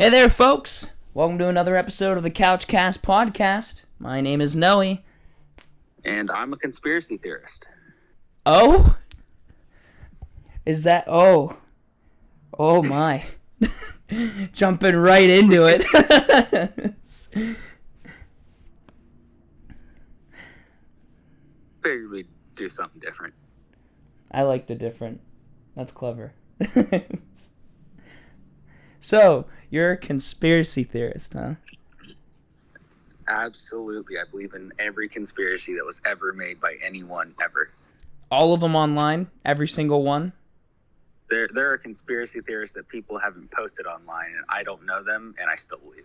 Hey there, folks! Welcome to another episode of the CouchCast podcast. My name is Noe. And I'm a conspiracy theorist. Oh? Is that... Oh my. Jumping right into it. Figured we'd do something different. I like the different. That's clever. So, you're a conspiracy theorist, huh? Absolutely. I believe in every conspiracy that was ever made by anyone ever. All of them online? Every single one? There are conspiracy theorists that people haven't posted online, and I don't know them, and I still believe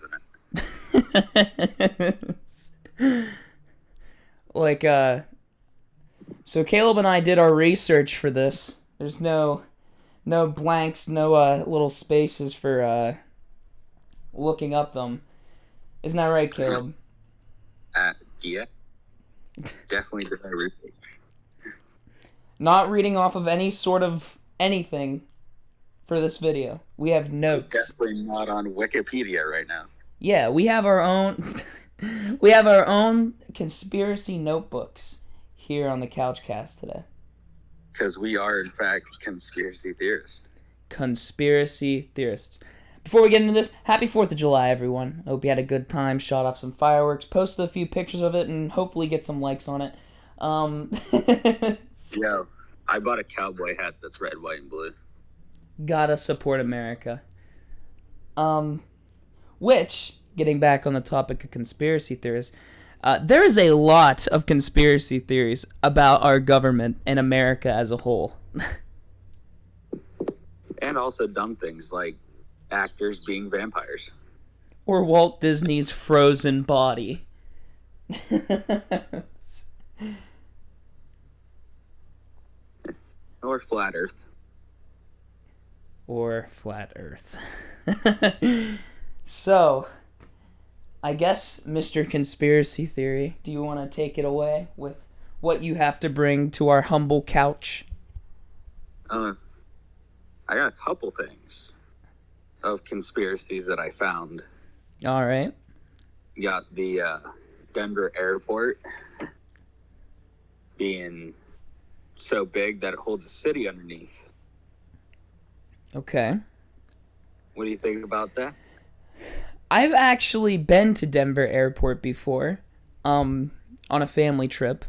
in it. So Caleb and I did our research for this. There's no blanks, no little spaces for looking up them. Isn't that right, Caleb? Yeah. Definitely did my research. Not reading off of any sort of anything for this video. We have notes. Definitely not on Wikipedia right now. Yeah, we have our own we have our own conspiracy notebooks here on the CouchCast today. Because we are, in fact, conspiracy theorists. Conspiracy theorists. Before we get into this, happy 4th of July, everyone. I hope you had a good time, shot off some fireworks, posted a few pictures of it, and hopefully get some likes on it. Yo, I bought a cowboy hat that's red, white, and blue. Gotta support America. Which, getting back on the topic of conspiracy theories, there is a lot of conspiracy theories about our government and America as a whole. And also dumb things like actors being vampires. Or Walt Disney's frozen body. Or flat earth. Or flat earth. So, I guess, Mr. Conspiracy Theory, do you want to take it away with what you have to bring to our humble couch? I got a couple things of conspiracies that I found. All right. You got the Denver airport being so big that it holds a city underneath. Okay. What do you think about that? I've actually been to Denver Airport before, on a family trip.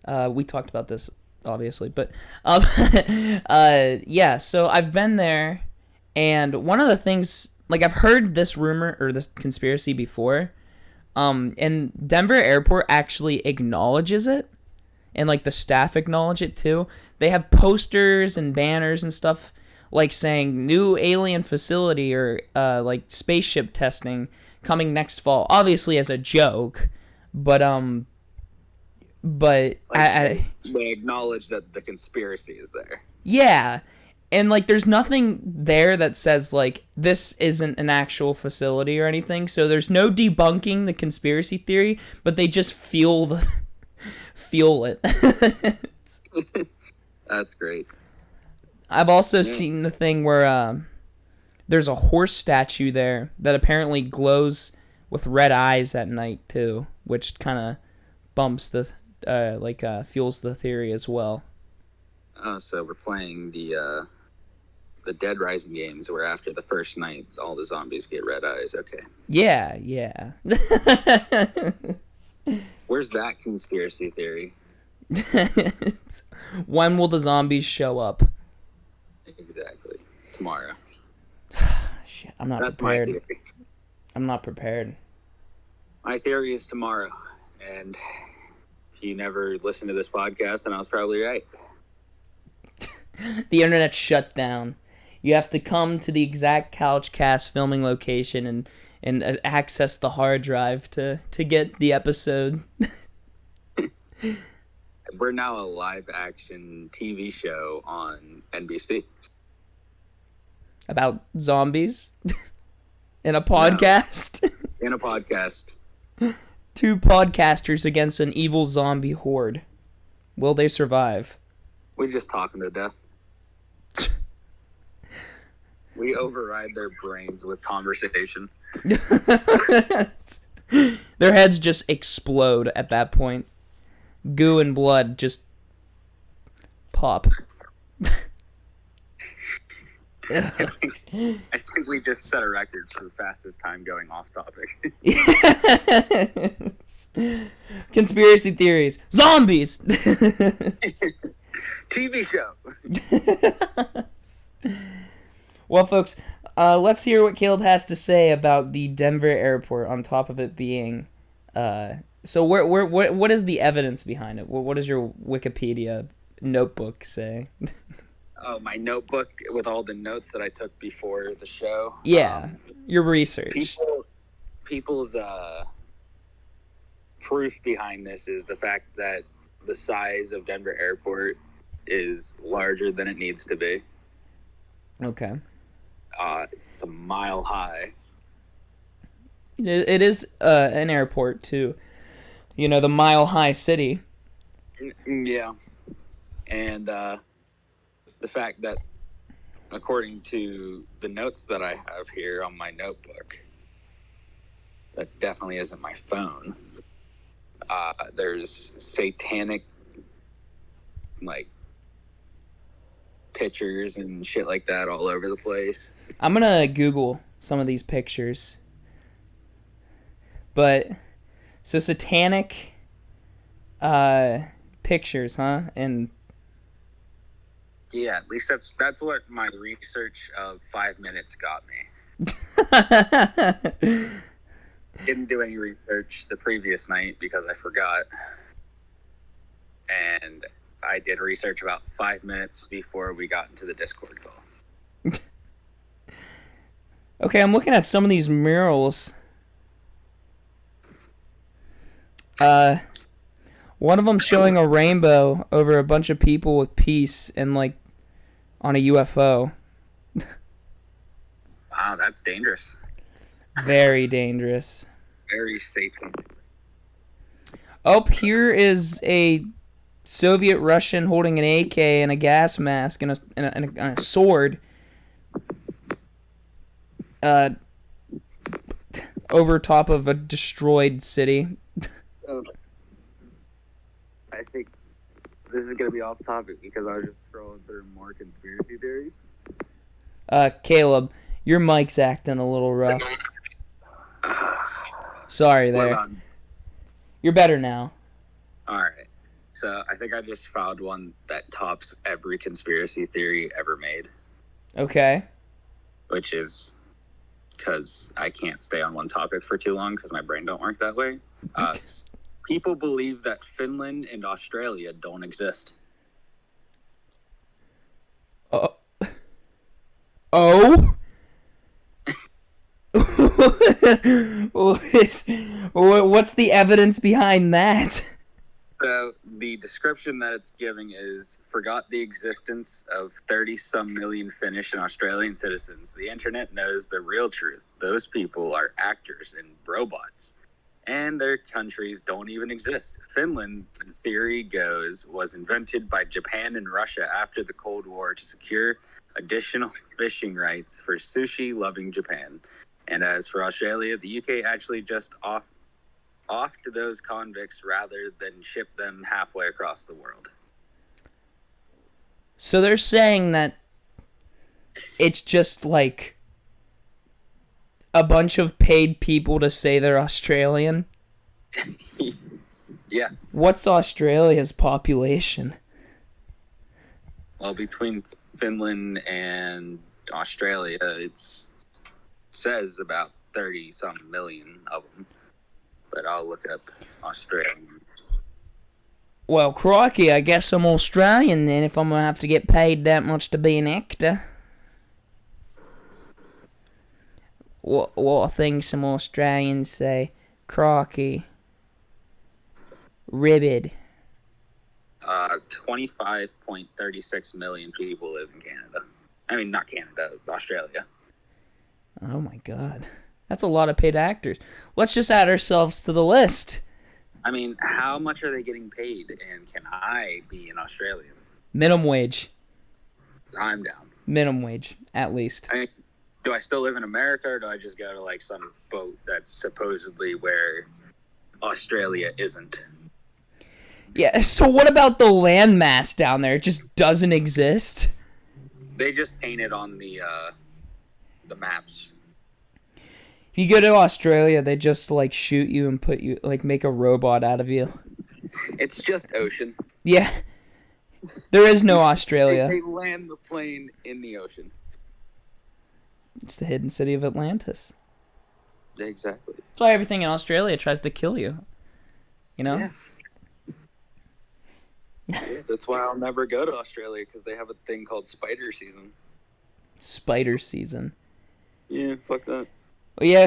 We talked about this, obviously, but yeah. So I've been there, and one of the things, like, I've heard this rumor or this conspiracy before, and Denver Airport actually acknowledges it, and like the staff acknowledge it too. They have posters and banners and stuff, like saying new alien facility or like spaceship testing coming next fall. Obviously as a joke, but like they acknowledge that the conspiracy is there. Yeah, and like there's nothing there that says like this isn't an actual facility or anything. So there's no debunking the conspiracy theory, but they just feel it. That's great. I've also seen the thing where there's a horse statue there that apparently glows with red eyes at night too, which kind of bumps the fuels the theory as well. Oh, so we're playing the Dead Rising games, where after the first night all the zombies get red eyes. Okay. Yeah. Where's that conspiracy theory? When will the zombies show up? Exactly. Tomorrow. Shit, I'm not That's prepared. my theory. I'm not prepared. My theory is tomorrow. And if you never listened to this podcast, then I was probably right. The internet shut down. You have to come to the exact CouchCast filming location and access the hard drive to get the episode. We're now a live action TV show on NBC. About zombies? In a podcast? No, in a podcast. 2 podcasters against an evil zombie horde. Will they survive? We just talking to death. We override their brains with conversation. Their heads just explode at that point. Goo and blood just pop. I think we just set a record for the fastest time going off topic. Conspiracy theories. Zombies! TV show. Well, folks, let's hear what Caleb has to say about the Denver airport. On top of it being, so what is the evidence behind it? What does your Wikipedia notebook say? Oh, my notebook with all the notes that I took before the show. Yeah, your research. People's proof behind this is the fact that the size of Denver airport is larger than it needs to be. Okay. It's a mile high. It is an airport too. You know, the Mile High City. Yeah. And the fact that, according to the notes that I have here on my notebook, that definitely isn't my phone. There's satanic, like, pictures and shit like that all over the place. I'm gonna Google some of these pictures. But, so satanic pictures, huh? And yeah, at least that's what my research of 5 minutes got me. Didn't do any research the previous night because I forgot. And I did research about 5 minutes before we got into the Discord call. Okay, I'm looking at some of these murals. One of them showing a rainbow over a bunch of people with peace and, like, on a UFO. Wow, that's dangerous. Very dangerous. Very satanic. Oh, here is a Soviet Russian holding an AK and a gas mask and a sword. Over top of a destroyed city. I think this is going to be off topic because I was just scrolling through more conspiracy theories. Caleb, your mic's acting a little rough. Sorry there. You're better now. Alright. So I think I just found one that tops every conspiracy theory ever made. Okay. Which is because I can't stay on one topic for too long because my brain don't work that way. People believe that Finland and Australia don't exist. Oh? What's the evidence behind that? So the description that it's giving is forgot the existence of 30-some million Finnish and Australian citizens. The internet knows the real truth. Those people are actors and robots. And their countries don't even exist. Finland, the theory goes, was invented by Japan and Russia after the Cold War to secure additional fishing rights for sushi-loving Japan. And as for Australia, the UK actually just off to those convicts rather than ship them halfway across the world. So they're saying that it's just like a bunch of paid people to say they're Australian? Yeah. What's Australia's population? Well, between Finland and Australia, it says about 30-some million of them. But I'll look up Australian. Well, crikey, I guess I'm Australian then if I'm going to have to get paid that much to be an actor. What I think some Australians say, crikey, ribbed. 25.36 million people live in Canada. I mean, not Canada, Australia. Oh my god. That's a lot of paid actors. Let's just add ourselves to the list. I mean, how much are they getting paid, and can I be an Australian? Minimum wage. I'm down. Minimum wage, at least. I mean, do I still live in America, or do I just go to like some boat that's supposedly where Australia isn't? Yeah, so what about the landmass down there? It just doesn't exist? They just painted on the maps. If you go to Australia, they just, like, shoot you and put you, like, make a robot out of you. It's just ocean. Yeah. There is no Australia. They land the plane in the ocean. It's the hidden city of Atlantis. Exactly. That's why everything in Australia tries to kill you. You know? Yeah. Yeah, that's why I'll never go to Australia, because they have a thing called spider season. Spider season. Yeah, fuck that. Well, yeah.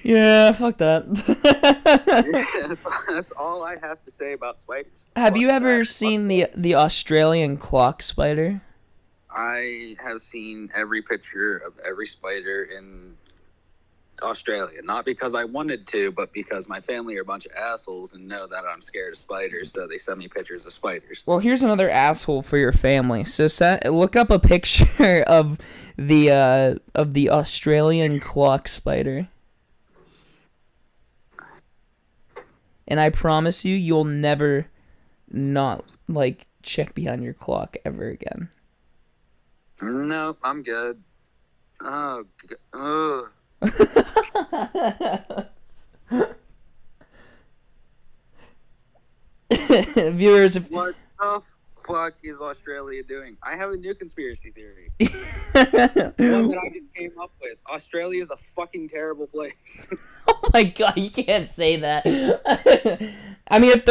Yeah, fuck that. Yeah, that's all I have to say about spiders. Have you ever seen the Australian clock spider? I have seen every picture of every spider in Australia. Not because I wanted to, but because my family are a bunch of assholes and know that I'm scared of spiders, so they send me pictures of spiders. Well, here's another asshole for your family. So look up a picture of the Australian clock spider. And I promise you, you'll never not, like, check behind your clock ever again. No, I'm good. Oh, ugh. Viewers, if... What the fuck is Australia doing? I have a new conspiracy theory. One that I just came up with. Australia is a fucking terrible place. Oh my god, you can't say that. I mean, if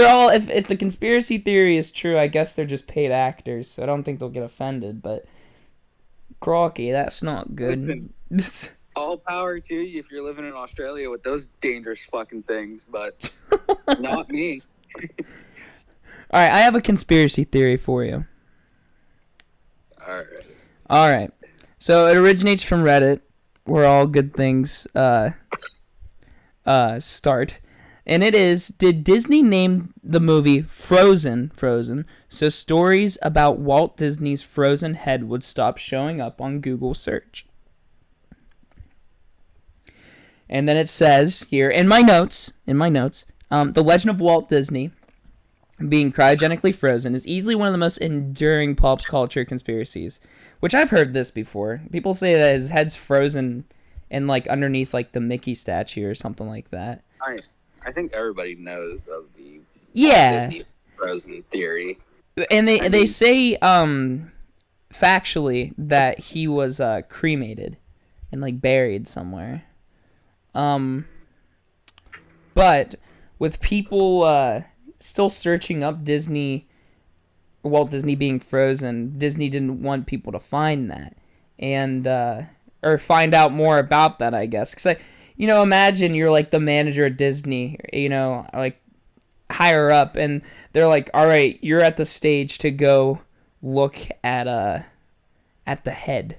the conspiracy theory is true, I guess they're just paid actors, so I don't think they'll get offended, but crocky, that's not good. Listen, all power to you if you're living in Australia with those dangerous fucking things, but not me. Alright, I have a conspiracy theory for you. Alright. So it originates from Reddit, where all good things start. And it is, did Disney name the movie Frozen, so stories about Walt Disney's frozen head would stop showing up on Google search? And then it says here, in my notes, the legend of Walt Disney being cryogenically frozen is easily one of the most enduring pop culture conspiracies, which I've heard this before. People say that his head's frozen and, like, underneath, like, the Mickey statue or something like that. I think everybody knows of the Disney frozen theory. And they say factually that he was cremated and, like, buried somewhere. But with people still searching up Walt Disney being frozen, Disney didn't want people to find that and or find out more about that, I guess. Because imagine you're like the manager at Disney, like higher up, and they're like, all right, you're at the stage to go look at the head.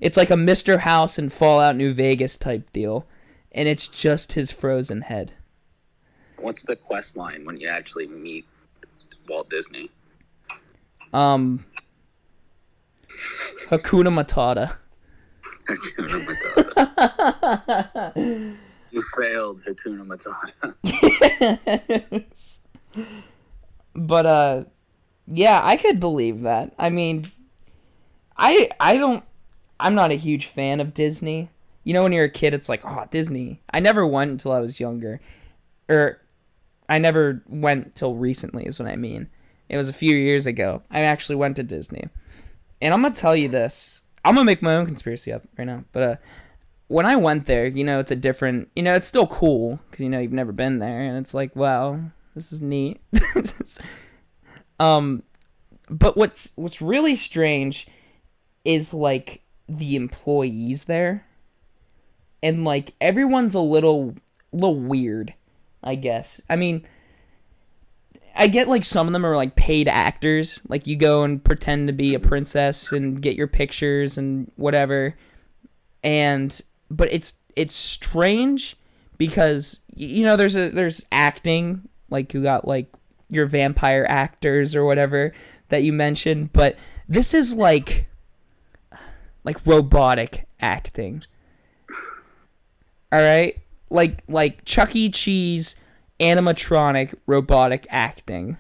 It's like a Mr. House in Fallout New Vegas type deal, and it's just his frozen head. What's the quest line when you actually meet Walt Disney? Hakuna Matata. Hakuna Matata. You failed, Hakuna Matata. Yes. But yeah, I could believe that. I mean, I'm not a huge fan of Disney. When you're a kid, it's like, oh, Disney. I never went until I was younger. Or, I never went till recently is what I mean. It was a few years ago. I actually went to Disney. And I'm going to tell you this. I'm going to make my own conspiracy up right now. But when I went there, it's a different... it's still cool. Because, you've never been there. And it's like, wow, this is neat. But what's really strange is, like, the employees there. And, like, everyone's a little weird, I guess. I mean, I get, like, some of them are, like, paid actors. Like, you go and pretend to be a princess and get your pictures and whatever. But it's strange because, there's acting. Like, you got, like, your vampire actors or whatever that you mentioned. But This is like robotic acting. All right? Like Chuck E. Cheese animatronic robotic acting.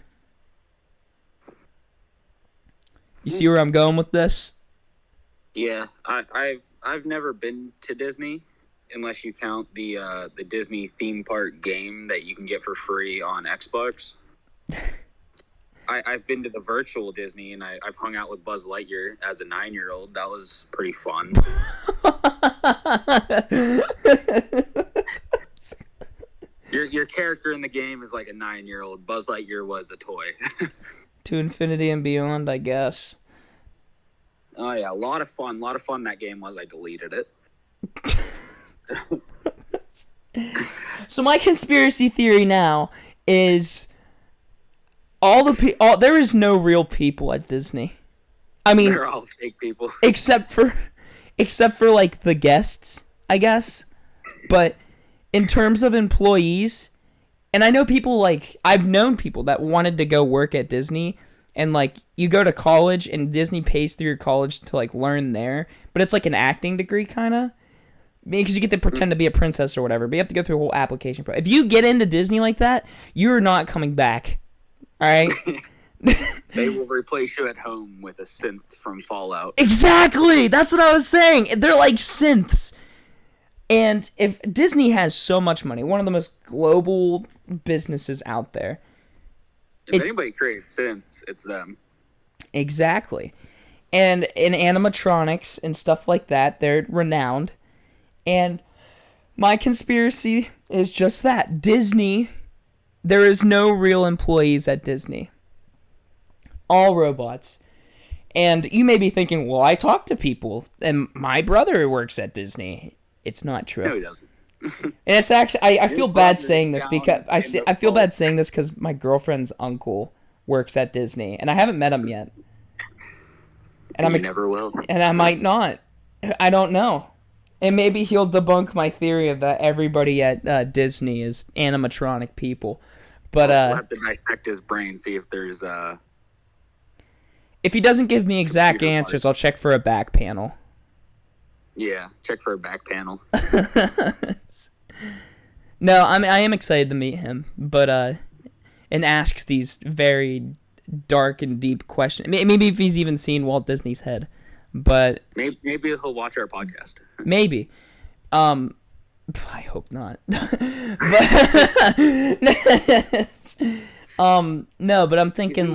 You see where I'm going with this? Yeah, I've never been to Disney unless you count the Disney theme park game that you can get for free on Xbox. I've been to the virtual Disney, and I've hung out with Buzz Lightyear as a 9-year-old. That was pretty fun. Your character in the game is like a 9-year-old. Buzz Lightyear was a toy. To infinity and beyond, I guess. Oh yeah, a lot of fun. A lot of fun that game was. I deleted it. So my conspiracy theory now is there is no real people at Disney. I mean, they're all fake people. except for like the guests, I guess. But in terms of employees, and I know people I've known people that wanted to go work at Disney, and you go to college and Disney pays through your college to learn there, but it's like an acting degree kind of. Because you get to pretend to be a princess or whatever, but you have to go through a whole application process. If you get into Disney like that, you're not coming back. All right? They will replace you at home with a synth from Fallout. Exactly! That's what I was saying. They're like synths. And if Disney has so much money, one of the most global businesses out there. If anybody creates synths, it's them. Exactly. And in animatronics and stuff like that, they're renowned. And my conspiracy is just that. Disney, there is no real employees at Disney. All robots. And you may be thinking, well, I talk to people, and my brother works at Disney. It's not true. No, he doesn't. And it's actually, I feel bad saying this because I feel bad saying this because my girlfriend's uncle works at Disney, and I haven't met him yet. And you never will. And I might not. I don't know. And maybe he'll debunk my theory of that everybody at Disney is animatronic people. But we'll have to dissect his brain, see if there's if he doesn't give me exact answers, I'll check for a back panel. Yeah, check for a back panel. No, I am excited to meet him, but and ask these very dark and deep questions. Maybe if he's even seen Walt Disney's head, but maybe he'll watch our podcast. Maybe. I hope not. But no, but I'm thinking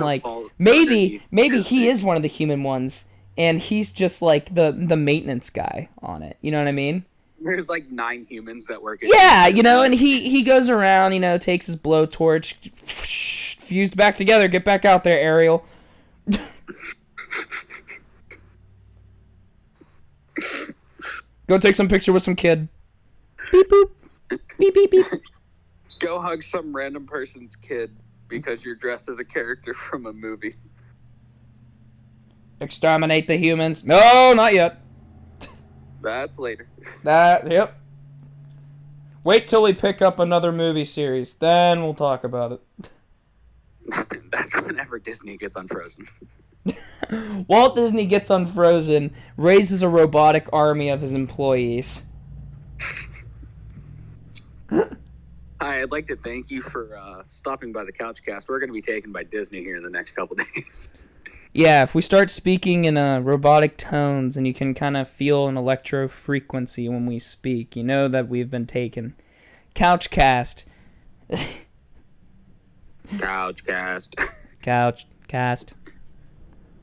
maybe he is one of the human ones, and he's just like the maintenance guy on it. You know what I mean? There's 9 humans that work at and he goes around, takes his blowtorch, fused back together, get back out there, Ariel. Go take some picture with some kid. Beep boop. Beep beep beep. Go hug some random person's kid because you're dressed as a character from a movie. Exterminate the humans. No, not yet. That's later. Yep. Wait till we pick up another movie series, then we'll talk about it. That's whenever Disney gets unfrozen. Walt Disney gets unfrozen, raises a robotic army of his employees. Hi, I'd like to thank you for stopping by the CouchCast. We're going to be taken by Disney here in the next couple days. Yeah, if we start speaking in robotic tones and you can kind of feel an electro frequency when we speak, you know that we've been taken. CouchCast. CouchCast. CouchCast.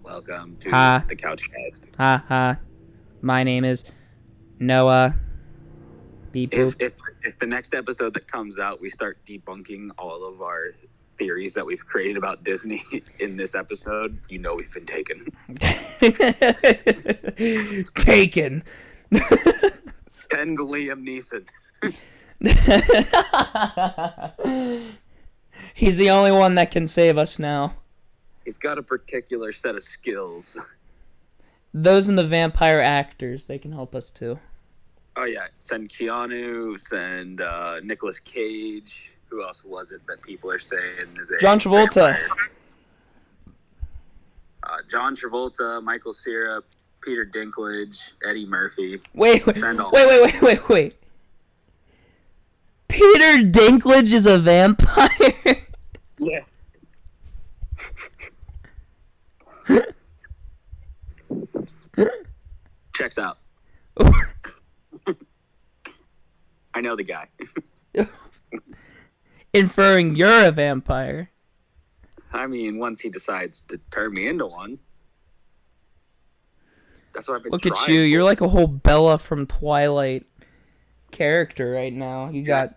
Welcome to the CouchCast. Ha ha. My name is Noah. Beep boop. If the next episode that comes out, we start debunking all of our theories that we've created about Disney in this episode, you know we've been taken. Taken. Send Liam Neeson. He's the only one that can save us now. He's got a particular set of skills. Those and the vampire actors, they can help us too. Oh yeah, send Keanu, send Nicolas Cage. Who else was it that people are saying is a John Travolta. John Travolta, Michael Cera, Peter Dinklage, Eddie Murphy. Wait. Send all- Wait. Peter Dinklage is a vampire? Yeah. Checks out. I know the guy. Inferring you're a vampire. I mean, once he decides to turn me into one. That's what I've been Look trying at you. for. You're like a whole Bella from Twilight character right now. You got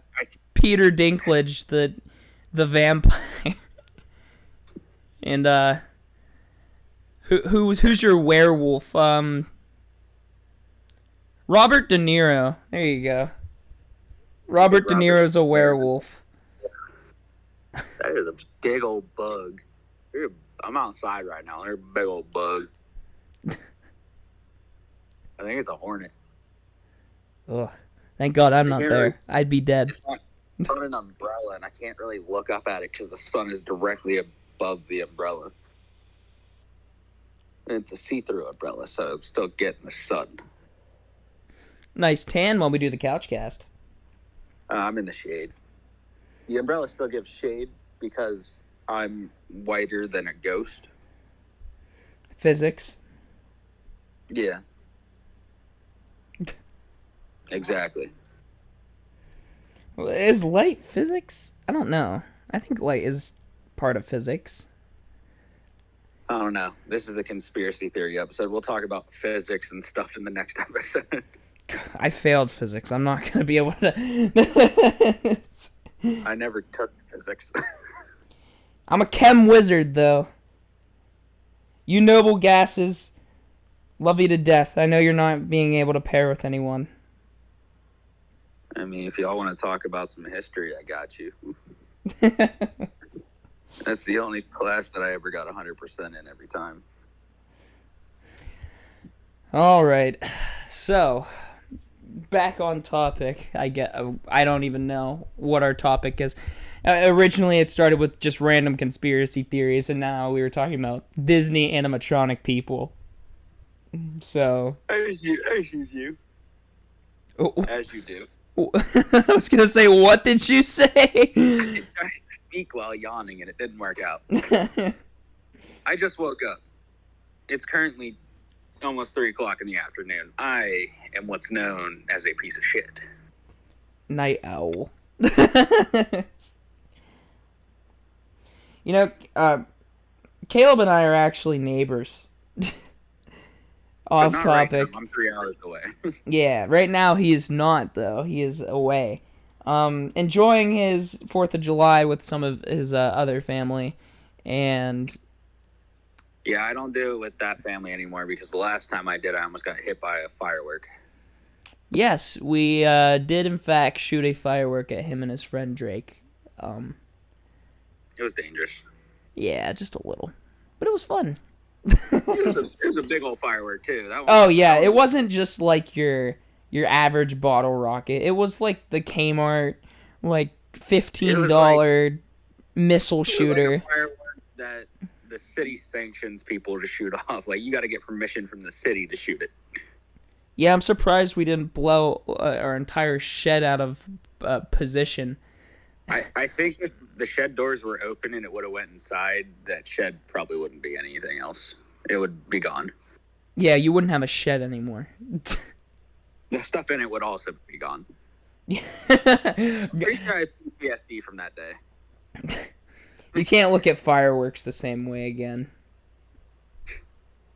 Peter Dinklage, the vampire. And who's your werewolf? Robert De Niro. There you go. Robert De Niro's a werewolf. That is a big old bug. I'm outside right now. There's a big old bug. I think it's a hornet. Ugh. Thank God I'm not can't there. really- I'd be dead. It's not on an umbrella, and I can't really look up at it because the sun is directly above the umbrella. And it's a see-through umbrella, so I'm still getting the sun. Nice tan while we do the CouchCast. I'm in the shade. The umbrella still gives shade because I'm whiter than a ghost. Physics. Yeah. Exactly. Is light physics? I don't know. I think light is part of physics. I don't know. This is the conspiracy theory episode. We'll talk about physics and stuff in the next episode. I failed physics. I'm not going to be able to... I never took physics. I'm a chem wizard, though. You noble gases, love you to death. I know you're not being able to pair with anyone. I mean, if y'all want to talk about some history, I got you. That's the only class that I ever got 100% in every time. All right. So, back on topic. I don't even know what our topic is. Originally, it started with just random conspiracy theories, and now we were talking about Disney animatronic people. So, As you do. oh, As you do. I was gonna say, what did you say? I tried to speak while yawning, and it didn't work out. I just woke up. It's currently almost 3 o'clock in the afternoon. I am what's known as a piece of shit. Night owl. You know, Caleb and I are actually neighbors. Off But not topic. right now. I'm 3 hours away. Yeah, right now he is not, though. He is away. Enjoying his 4th of July with some of his other family. And Yeah, I don't do it with that family anymore because the last time I did, I almost got hit by a firework. yes, we did in fact shoot a firework at him and his friend Drake. It was dangerous. Yeah, just a little. But it was fun. It was a big old firework, too. That one, Oh, yeah, that it was- wasn't just like your average bottle rocket. It was like the Kmart, like $15 missile it was shooter. like a firework that the city sanctions people to shoot off. Like, you got to get permission from the city to shoot it. Yeah, I'm surprised we didn't blow our entire shed out of position. I think if the shed doors were open and it would have went inside, that shed probably wouldn't be anything else. It would be gone. Yeah, you wouldn't have a shed anymore. The stuff in it would also be gone. You Pretty sure I have PTSD from that day. can't look at fireworks the same way again.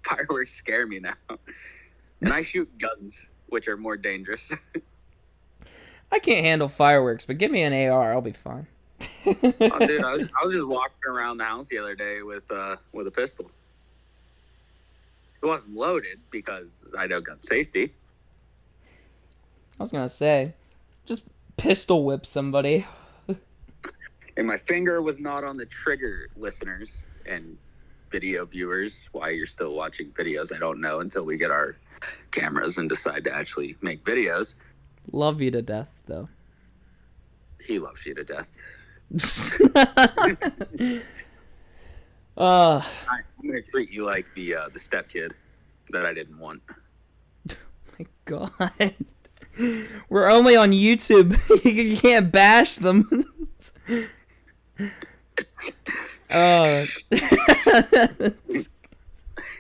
Fireworks scare me now. And I shoot guns, which are more dangerous. I can't handle fireworks, but give me an AR, I'll be fine. Oh, dude, I was just walking around the house the other day with a pistol. It wasn't loaded because I know gun safety. I was gonna say, just pistol whip somebody. And my finger was not on the trigger, listeners and video viewers. Why you're still watching videos, I don't know until we get our cameras and decide to actually make videos. Love you to death, though. He loves you to death. Uh, I'm gonna treat you like the step kid that I didn't want. my God. We're only on YouTube. You can't bash them. uh,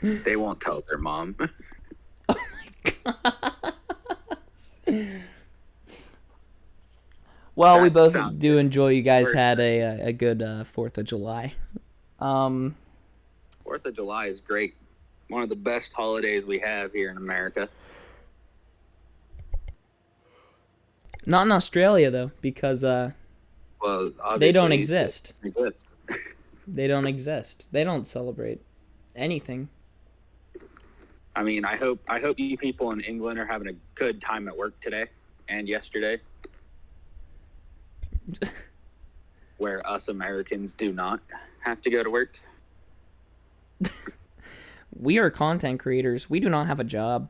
They won't tell their mom. Well, we That both sounds do good. enjoy you guys had a good 4th of July. 4th of July is great. One of the best holidays we have here in America. Not in Australia, though, because Well, obviously, they don't exist. They exist. They don't exist. They don't celebrate anything. I mean, I hope you people in England are having a good time at work today and yesterday, where us Americans do not have to go to work. We are content creators. We do not have a job.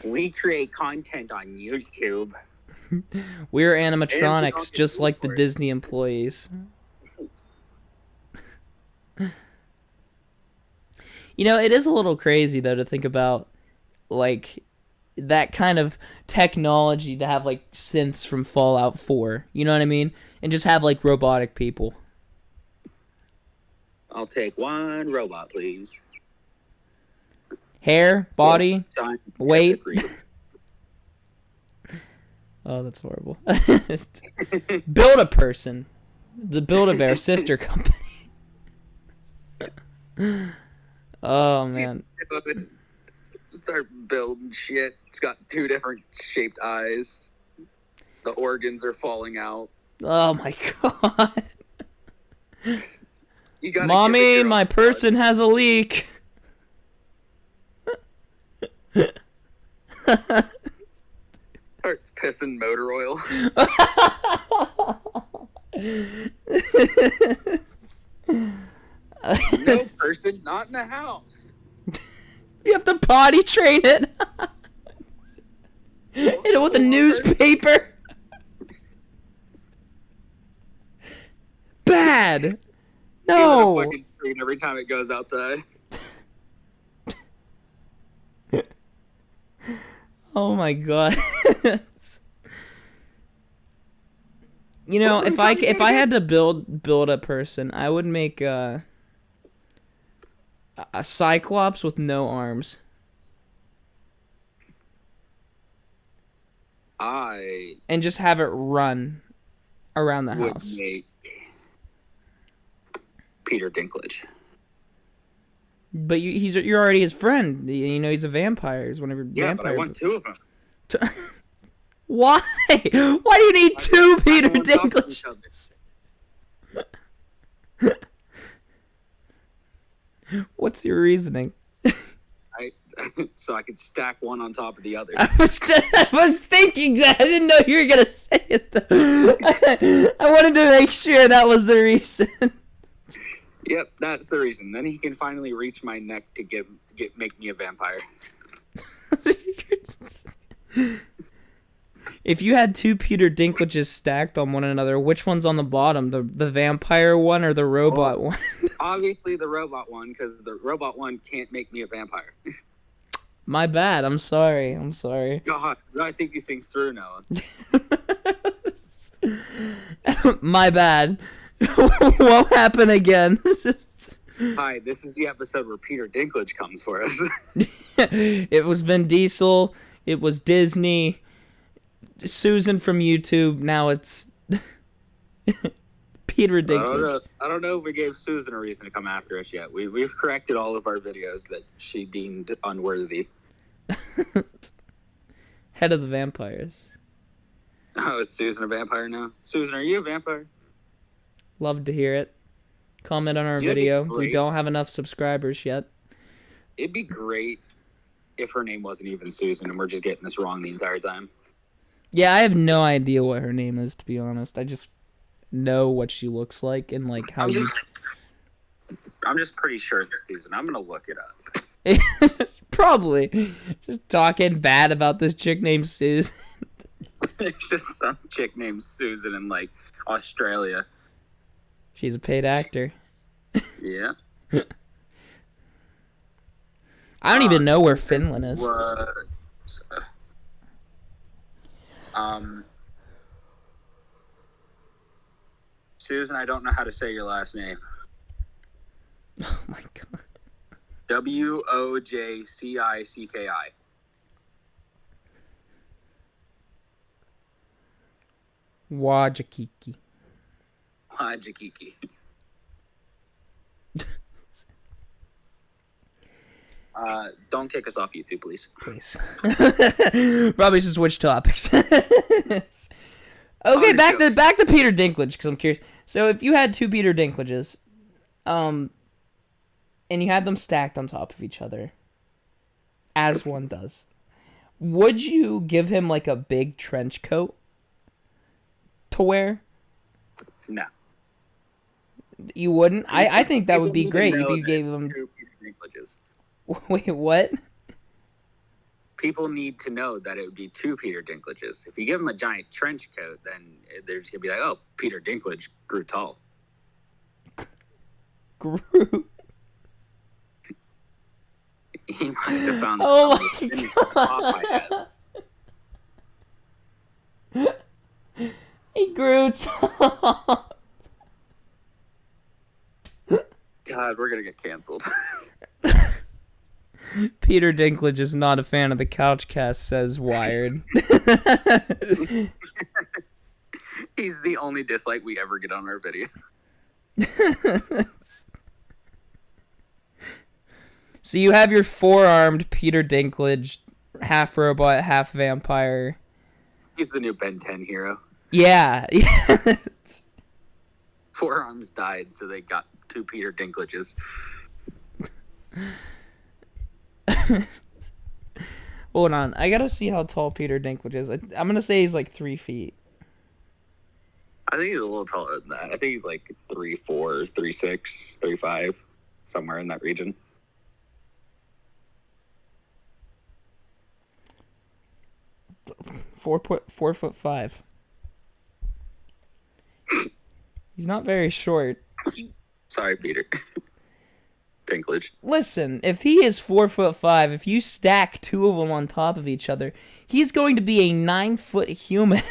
We create content on YouTube. We're And we don't animatronics, get just paid like the for it. Disney employees. You know, it is a little crazy, though, to think about, like, that kind of technology to have, like, synths from Fallout 4. You know what I mean? And just have, like, robotic people. I'll take one robot, please. Hair, body, weight. Scientific Oh, that's horrible. Build a person. The Build-A-Bear sister company. Oh, man. Start building shit. It's got 2 different shaped eyes. The organs are falling out. Oh, my God. You gotta Mommy, give it your my own person has a leak. Starts pissing motor oil. No person, not in the house. You have to potty train it. Hit it with a newspaper. Bad. Give it No. a fucking screen every time it goes outside. Oh my God. You know, if I had to build a person, I would make a Cyclops with no arms. And just have it run around the would house. make Peter Dinklage. But you're already his friend. You know, he's a vampire. He's one of your Yeah, vampire. but I want 2 of them. Why? Why do you need 2 Peter on top of each Dinklages? What's your reasoning? So I could stack one on top of the other. I was thinking that. I didn't know you were gonna say it though. I wanted to make sure that was the reason. Yep, that's the reason. Then he can finally reach my neck to make me a vampire. If you had 2 Peter Dinklages stacked on one another, which one's on the bottom? The vampire one or the robot one? Obviously the robot one, because the robot one can't make me a vampire. My bad. I'm sorry. God, I think these things through now. My bad. What happened again? Hi, this is the episode where Peter Dinklage comes for us. It was Vin Diesel. It was Disney. Susan from YouTube. Now it's Peter Dinklage. I don't know if we gave Susan a reason to come after us yet. We've corrected all of our videos that she deemed unworthy. Head of the vampires. Oh, is Susan a vampire now? Susan, are you a vampire? Love to hear it. Comment on our Yeah, video. it'd be We great. don't have enough subscribers yet. It'd be great if her name wasn't even Susan and we're just getting this wrong the entire time. Yeah, I have no idea what her name is, to be honest. I just know what she looks like and like how I'm just pretty sure it's Susan. I'm gonna look it up. Probably just talking bad about this chick named Susan. It's just some chick named Susan in like Australia. She's a paid actor. Yeah. I don't even know where Finland is. Susan, I don't know how to say your last name. Oh my god. Wojcicki. Wajakiki. Wojcicki. Don't kick us off YouTube, please. Please. Probably should switch topics. Okay, back to Peter Dinklage, because I'm curious. So if you had two Peter Dinklages, and you had them stacked on top of each other, as one does, would you give him like a big trench coat to wear? No. You wouldn't? I think that would be great if you gave him... Two Peter Dinklages. Wait, what? People need to know that it would be two Peter Dinklages. If you give him a giant trench coat, then they're just going to be like, oh, Peter Dinklage grew tall. Grew? He must have found Oh my god. He grew tall. God, we're going to get canceled. Peter Dinklage is not a fan of the CouchCast, says Wired. He's the only dislike we ever get on our video. So you have your four-armed Peter Dinklage, half robot, half vampire. He's the new Ben 10 hero. Yeah. Four arms died, so they got two Peter Dinklages. Hold on, I gotta see how tall Peter Dinklage is. I'm gonna say he's like 3 feet. I think he's a little taller than that. I think he's like 3'4", 3'6", 3'5", somewhere in that region. 4'5". He's not very short. Sorry, Peter. Dinklage. Listen, if he is 4'5", if you stack two of them on top of each other, he's going to be a 9-foot human.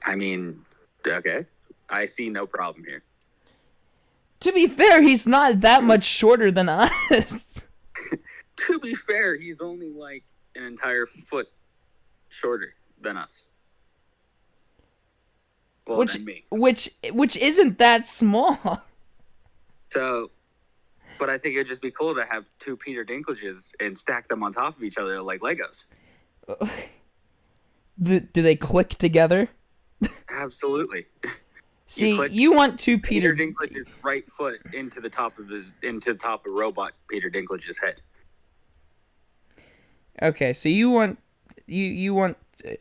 I mean, okay. I see no problem here. To be fair, he's not that much shorter than us. To be fair, he's only like an entire foot shorter than us. Well, than me. Which isn't that small. So, but I think it'd just be cool to have two Peter Dinklages and stack them on top of each other like Legos. Do they click together? Absolutely. See, you want two Peter Dinklage's right foot into the top of robot Peter Dinklage's head. Okay, so you want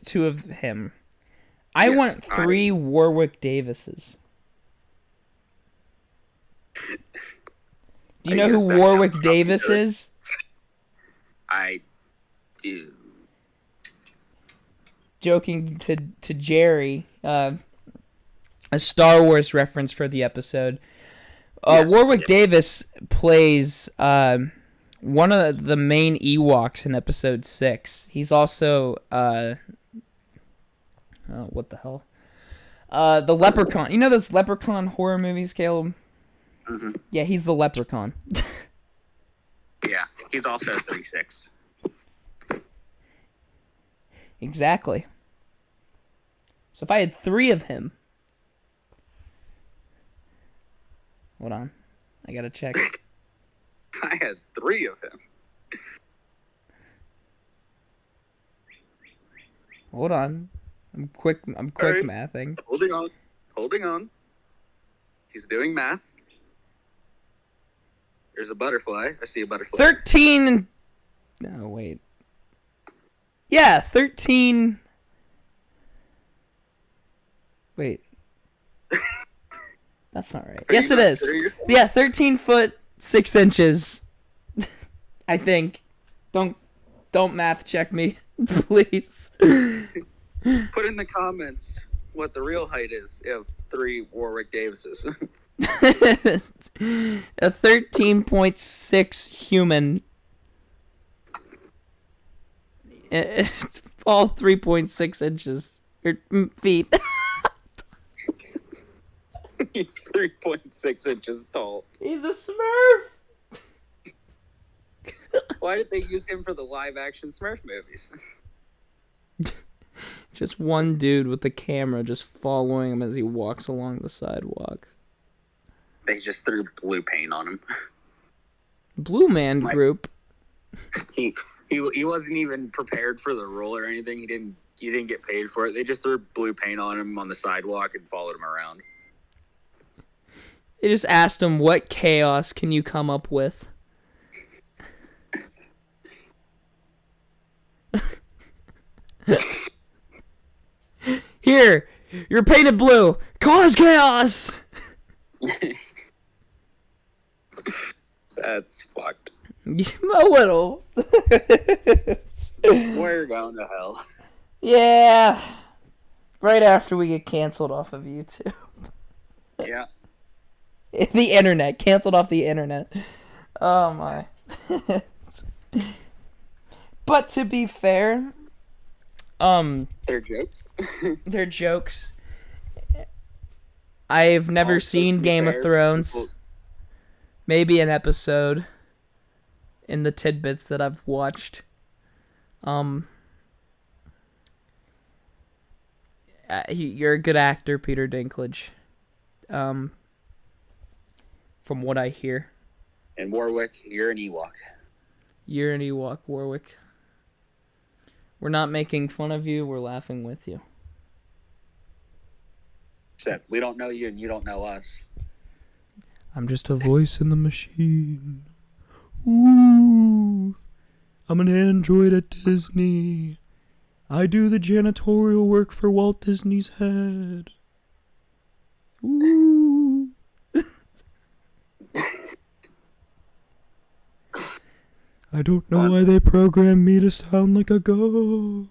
two of him. I want three Warwick Davises. Do you know who Warwick Davis is? I do. Joking to Jerry, a Star Wars reference for the episode. Warwick Davis plays one of the main Ewoks in episode 6. He's also what the hell? The Leprechaun. You know those Leprechaun horror movies, Caleb? Mm-hmm. Yeah, he's the Leprechaun. Yeah, he's also 36. Exactly. So if I had 3 of him... Hold on. I gotta check. I had 3 of him. Hold on. I'm quick right. Mathing. Holding on. He's doing math. There's a butterfly. I see a butterfly. 13... No, wait. Yeah, 13... Wait. That's not right. Yes, it is. Yeah, 13 foot 6 inches. I think. Don't math check me, please. Put in the comments. what the real height is of 3 Warwick Davises. A 13.6 human. All 3.6 inches. Feet. He's 3.6 inches tall. He's a Smurf. Why did they use him for the live-action Smurf movies? Just one dude with the camera just following him as he walks along the sidewalk. They just threw blue paint on him. Blue Man Group. He wasn't even prepared for the role or anything. He didn't get paid for it. They just threw blue paint on him on the sidewalk and followed him around. They just asked him, what chaos can you come up with? Here, you're painted blue. Cause chaos! That's fucked. A little. We're going to hell. Yeah. Right after we get canceled off of YouTube. Yeah. The internet. Canceled off the internet. Oh my. But to be fair, they're jokes. they're jokes. I've never seen Game of Thrones. Maybe an episode in the tidbits that I've watched. You're a good actor, Peter Dinklage. From what I hear. And Warwick, you're an Ewok. You're an Ewok, Warwick. We're not making fun of you, we're laughing with you. Except we don't know you and you don't know us. I'm just a voice in the machine. Ooh, I'm an android at Disney. I do the janitorial work for Walt Disney's head. Ooh. I don't know why they programmed me to sound like a ghost.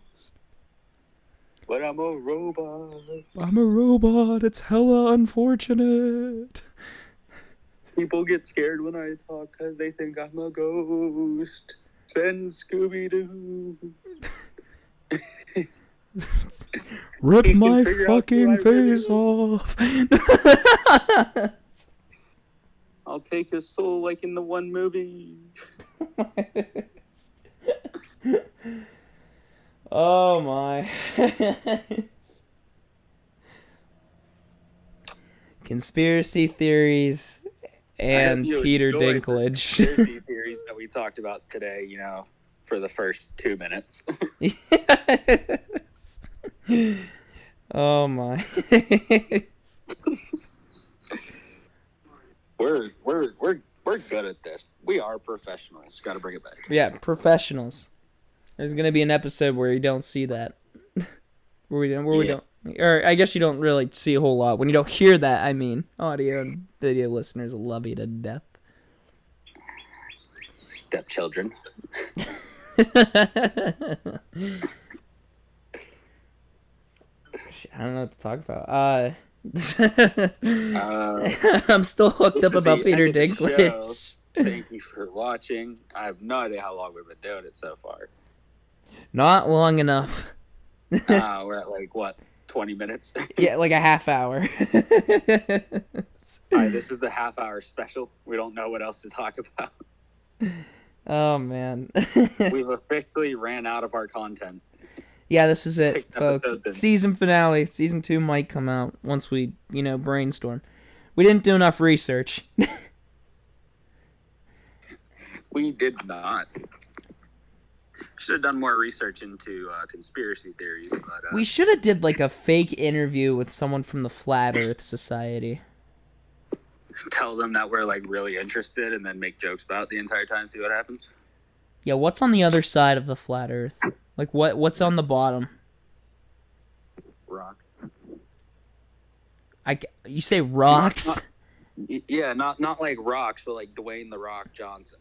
But I'm a robot. I'm a robot. It's hella unfortunate. People get scared when I talk because they think I'm a ghost. Send Scooby-Doo. Rip my fucking face off. I'll take his soul like in the one movie. Oh my. Conspiracy theories and Peter Dinklage. Conspiracy theories that we talked about today, for the first 2 minutes. Yes. Oh my. We're good at this. We are professionals. Got to bring it back. Yeah, professionals. There's gonna be an episode where you don't see that, where we don't, or I guess you don't really see a whole lot. When you don't hear that, I mean, audio and video listeners will love you to death. Stepchildren. I don't know what to talk about. I'm still hooked up about Peter Dinklage. Thank you for watching. I have no idea how long we've been doing it so far. Not long enough. We're at 20 minutes? Yeah, like a half hour. Alright, this is the half-hour special. We don't know what else to talk about. Oh, man. We've officially ran out of our content. Yeah, this is it, folks. Season finale. Season 2 might come out once we, brainstorm. We didn't do enough research. We did not. Should have done more research into conspiracy theories. But, we should have did a fake interview with someone from the Flat Earth Society. Tell them that we're really interested and then make jokes about it the entire time, see what happens. Yeah, what's on the other side of the Flat Earth? What's on the bottom? Rock. You say rocks? Not like rocks, but like Dwayne The Rock Johnson.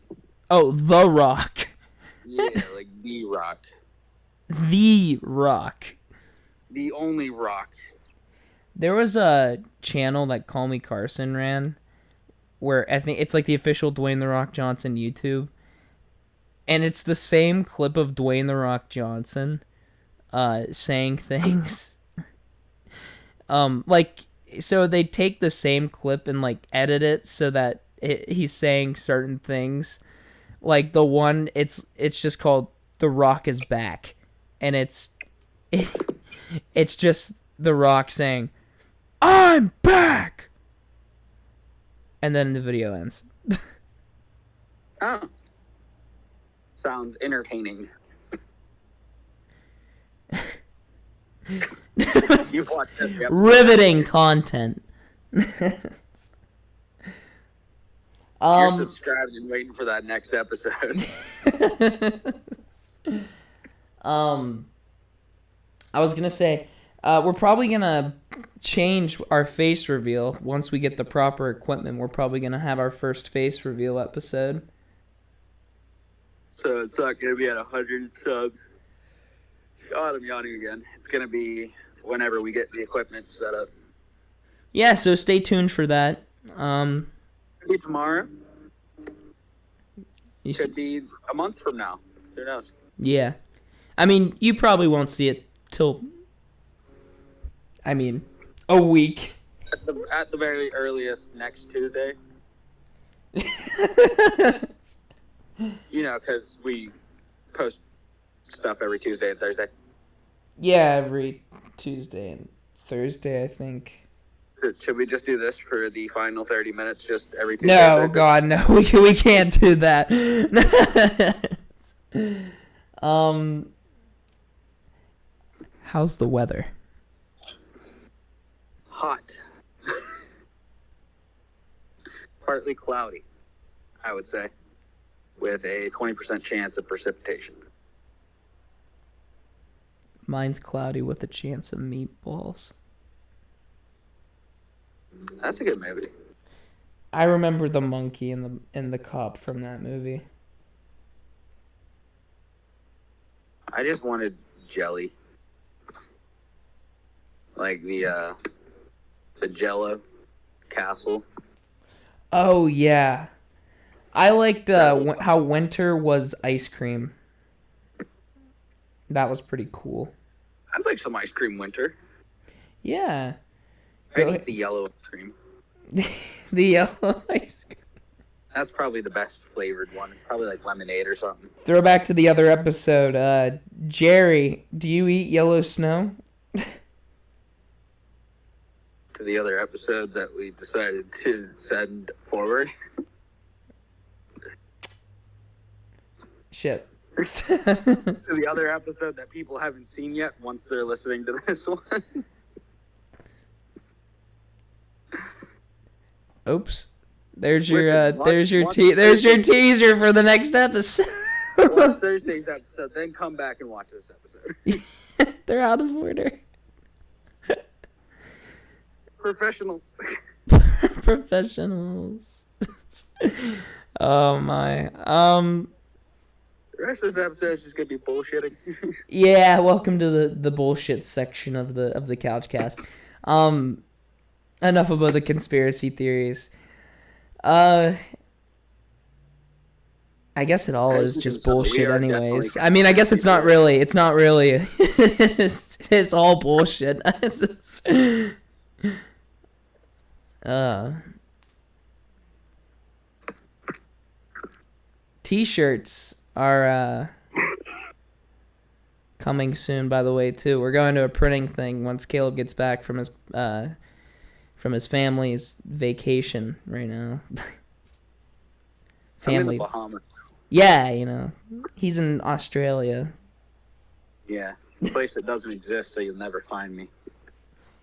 Oh, The Rock. Yeah, like The Rock. The Rock. The only rock. There was a channel that Call Me Carson ran where I think it's like the official Dwayne The Rock Johnson YouTube. And it's the same clip of Dwayne The Rock Johnson saying things. Like, so they take the same clip and, like, edit it so that he's saying certain things. Like, the one, it's just called The Rock is Back. And it's just The Rock saying, I'm back! And then the video ends. Oh. Sounds entertaining. You've watched every episode. Riveting content. You're subscribed and waiting for that next episode. I was gonna say, we're probably gonna change our face reveal once we get the proper equipment. We're probably gonna have our first face reveal episode. So it's not going to be at 100 subs. God, I'm yawning again. It's going to be whenever we get the equipment set up. Yeah, so stay tuned for that. Maybe tomorrow. Could be a month from now. Who knows? Yeah. I mean, you probably won't see it till, a week. At the very earliest, next Tuesday. You know, because we post stuff every Tuesday and Thursday. Yeah, every Tuesday and Thursday, I think. Should we just do this for the final 30 minutes, just every Tuesday? No, God, no. We can't do that. How's the weather? Hot. Partly cloudy, I would say, with a 20% chance of precipitation. Mine's cloudy with a chance of meatballs. That's a good movie. I remember the monkey and the cop from that movie. I just wanted jelly. Like the Jell-O castle. Oh, yeah. I liked how winter was ice cream. That was pretty cool. I'd like some ice cream winter. Yeah. I eat the yellow ice cream. The yellow ice cream. That's probably the best flavored one. It's probably like lemonade or something. Throwback to the other episode. Jerry, do you eat yellow snow? To the other episode that we decided to send forward. Shit. To the other episode that people haven't seen yet once they're listening to this one. Oops. There's your Listen, there's your teaser for the next episode. Watch Thursday's episode, then come back and watch this episode. They're out of order. Professionals. Professionals. Oh my. The rest of this episode is just gonna be bullshitting. Yeah, welcome to the bullshit section of the CouchCast. Enough about the conspiracy theories. I guess it all is just bullshit anyways. I mean, I guess it's not really it's all bullshit. T-shirts are coming soon, by the way, too. We're going to a printing thing once Caleb gets back from his family's vacation right now. Family. I'm in the Bahamas. Yeah, he's in Australia. Yeah, a place that doesn't exist, so you'll never find me.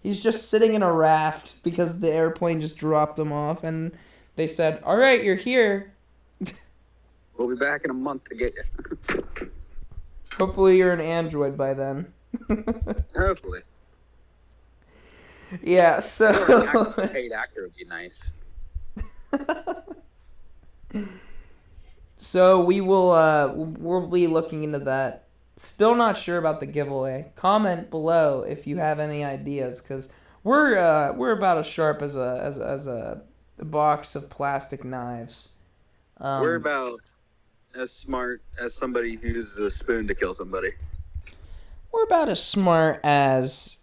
He's just sitting in a raft because the airplane just dropped him off, and they said, "All right, you're here. We'll be back in a month to get you." Hopefully you're an android by then. Hopefully. Yeah, so... A paid actor would be nice. So we'll be looking into that. Still not sure about the giveaway. Comment below if you have any ideas, because We're about as sharp as a box of plastic knives. We're about as smart as somebody who uses a spoon to kill somebody. We're about as smart as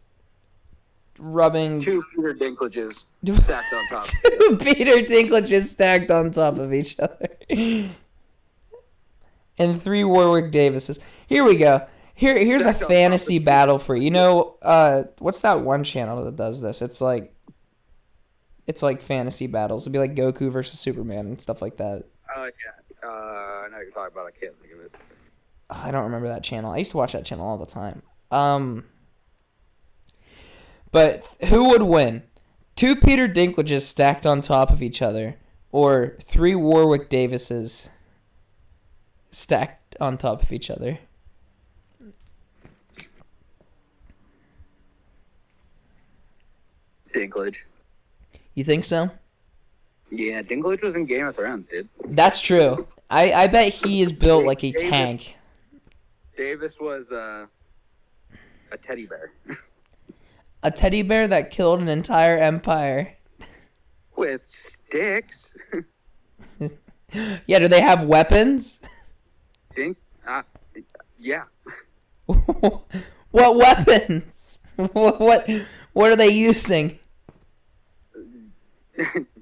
rubbing 2 Peter Dinklages stacked on top. 2 Peter Dinklages stacked on top of each other. And 3 Warwick Davises. Here we go. Here's a fantasy battle for you. You know, what's that one channel that does this? It's like fantasy battles. It'd be like Goku versus Superman and stuff like that. Yeah. I know what you're talking about. I can't think of it. I don't remember that channel. I used to watch that channel all the time. But who would win? 2 Peter Dinklages stacked on top of each other, or 3 Warwick Davises stacked on top of each other? Dinklage. You think so? Yeah, Dinklage was in Game of Thrones, dude. That's true. I bet he is built like a tank. Davis was a teddy bear. A teddy bear that killed an entire empire. With sticks. Yeah, do they have weapons? Yeah. What weapons? What are they using?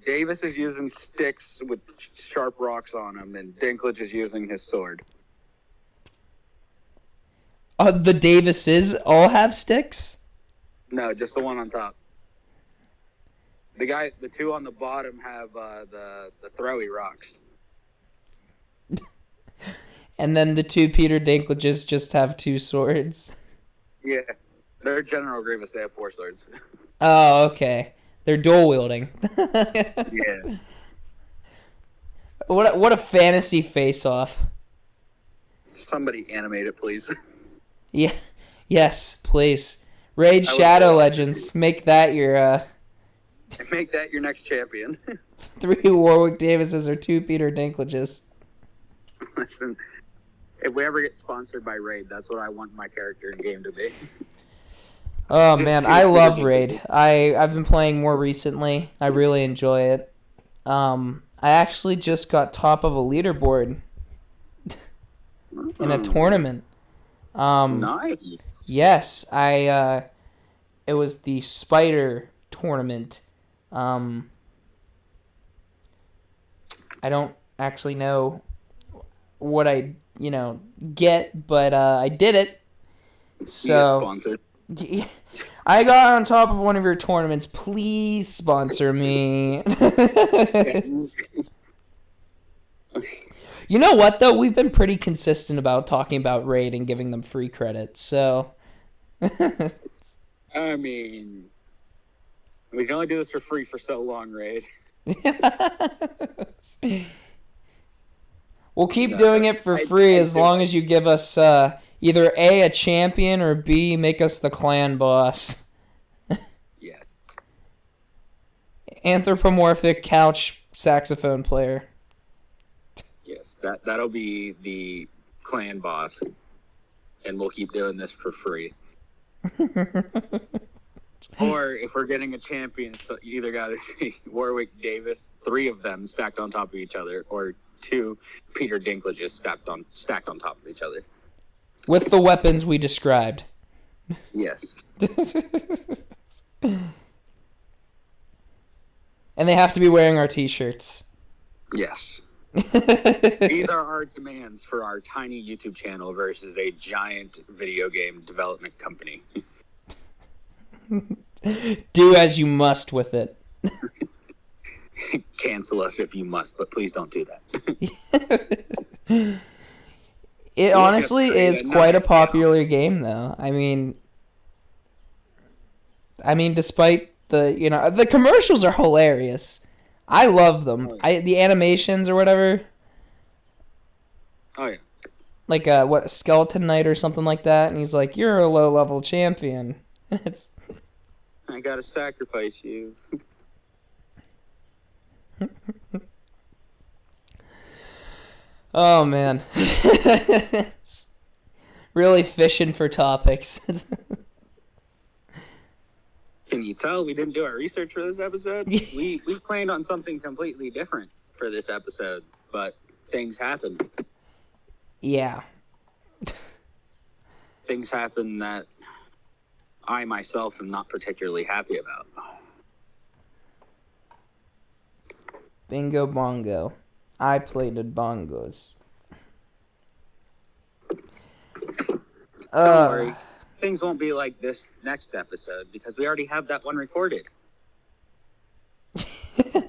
Davis is using sticks with sharp rocks on them, and Dinklage is using his sword. The Davises all have sticks? No, just the one on top. The 2 on the bottom have the throwy rocks. And then the 2 Peter Dinklages just have 2 swords. Yeah, they're General Grievous. They have 4 swords. Oh, okay. They're dual wielding. Yeah. What a fantasy face-off. Somebody animate it, please. Yeah. Yes, please. Raid Shadow Legends. Make that your Make that your next champion. 3 Warwick Davises or 2 Peter Dinklages. Listen, if we ever get sponsored by Raid, that's what I want my character in game to be. Oh man, I love Raid. I've been playing more recently. I really enjoy it. I actually just got top of a leaderboard in a tournament. Nice. Yes, it was the Spider tournament. I don't actually know what I get, but I did it. So sponsored. I got on top of one of your tournaments. Please sponsor me. You know what, though? We've been pretty consistent about talking about Raid and giving them free credit, so... I mean, we can only do this for free for so long, Raid. We'll keep doing it for free as long as you give us either A, a champion, or B, make us the clan boss. Yeah. Anthropomorphic couch saxophone player. Yes, that'll be the clan boss, and we'll keep doing this for free. Or if we're getting a champion, it's either got to be Warwick Davis, 3 of them stacked on top of each other, or 2 Peter Dinklages stacked on top of each other. With the weapons we described. Yes. And they have to be wearing our t-shirts. Yes. These are our demands for our tiny YouTube channel versus a giant video game development company. Do as you must with it. Cancel us if you must, but please don't do that. It honestly is quite a popular game, though. I mean, despite the commercials are hilarious. I love them. The animations or whatever. Oh yeah. Like Skeleton Knight or something like that, and he's like, "You're a low-level champion." I gotta sacrifice you. Oh man. Really fishing for topics. Can you tell we didn't do our research for this episode? we planned on something completely different for this episode, but things happened. Yeah. Things happen that I myself am not particularly happy about. Bingo bongo. I played the bongos. Don't worry. Things won't be like this next episode because we already have that one recorded.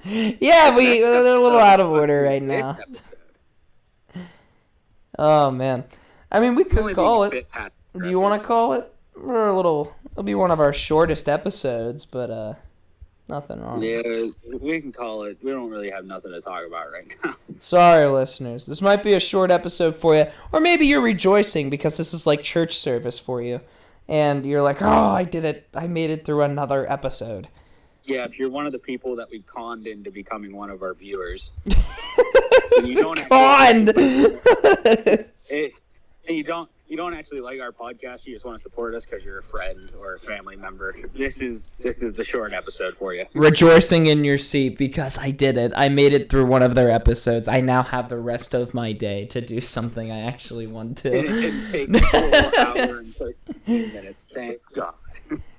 Yeah, they're a little out of order right now. Oh, man. I mean, we could call it. Do you want to call it? It'll be one of our shortest episodes, but nothing wrong. Yeah, we can call it. We don't really have nothing to talk about right now. Sorry, listeners. This might be a short episode for you, or maybe you're rejoicing because this is like church service for you, and you're like, oh, I did it. I made it through another episode. Yeah, if you're one of the people that we conned into becoming one of our viewers, and you don't conned. And you don't actually like our podcast. You just want to support us because you're a friend or a family member. This is the short episode for you. Rejoicing in your seat because I did it. I made it through one of their episodes. I now have the rest of my day to do something I actually want to. It takes 4 hours and 13 minutes. Thank God.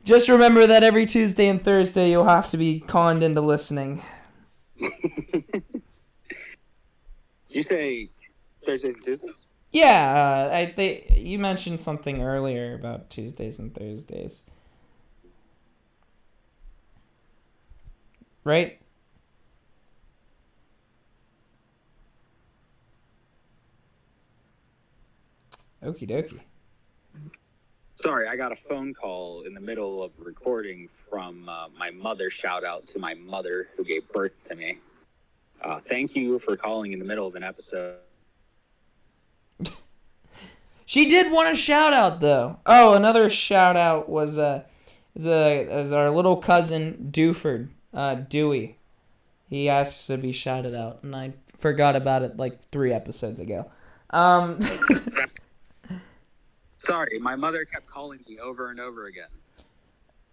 Just remember that every Tuesday and Thursday you'll have to be conned into listening. Did you say Thursdays and Tuesdays? Yeah, you mentioned something earlier about Tuesdays and Thursdays. Right? Okie dokie. Sorry, I got a phone call in the middle of recording from my mother. Shout out to my mother who gave birth to me. Thank you for calling in the middle of an episode. She did want a shout out though. Oh, another shout out was our little cousin Dewford, Dewey. He asked to be shouted out, and I forgot about it like 3 episodes ago. Sorry, my mother kept calling me over and over again.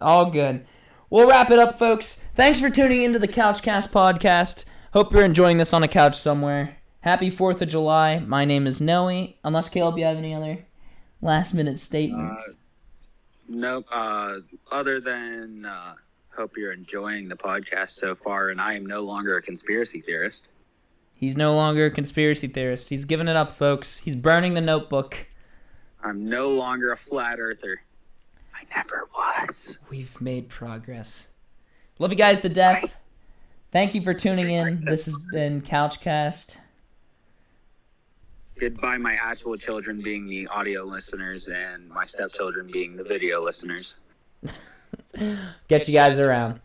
All good. We'll wrap it up, folks. Thanks for tuning into the CouchCast podcast. Hope you're enjoying this on a couch somewhere. Happy 4th of July. My name is Noe. Unless, Caleb, you have any other last-minute statements? Nope. Other than hope you're enjoying the podcast so far, and I am no longer a conspiracy theorist. He's no longer a conspiracy theorist. He's giving it up, folks. He's burning the notebook. I'm no longer a flat earther. I never was. We've made progress. Love you guys to death. Thank you for tuning in. This has been CouchCast. Goodbye, my actual children being the audio listeners and my stepchildren being the video listeners. Get you guys around.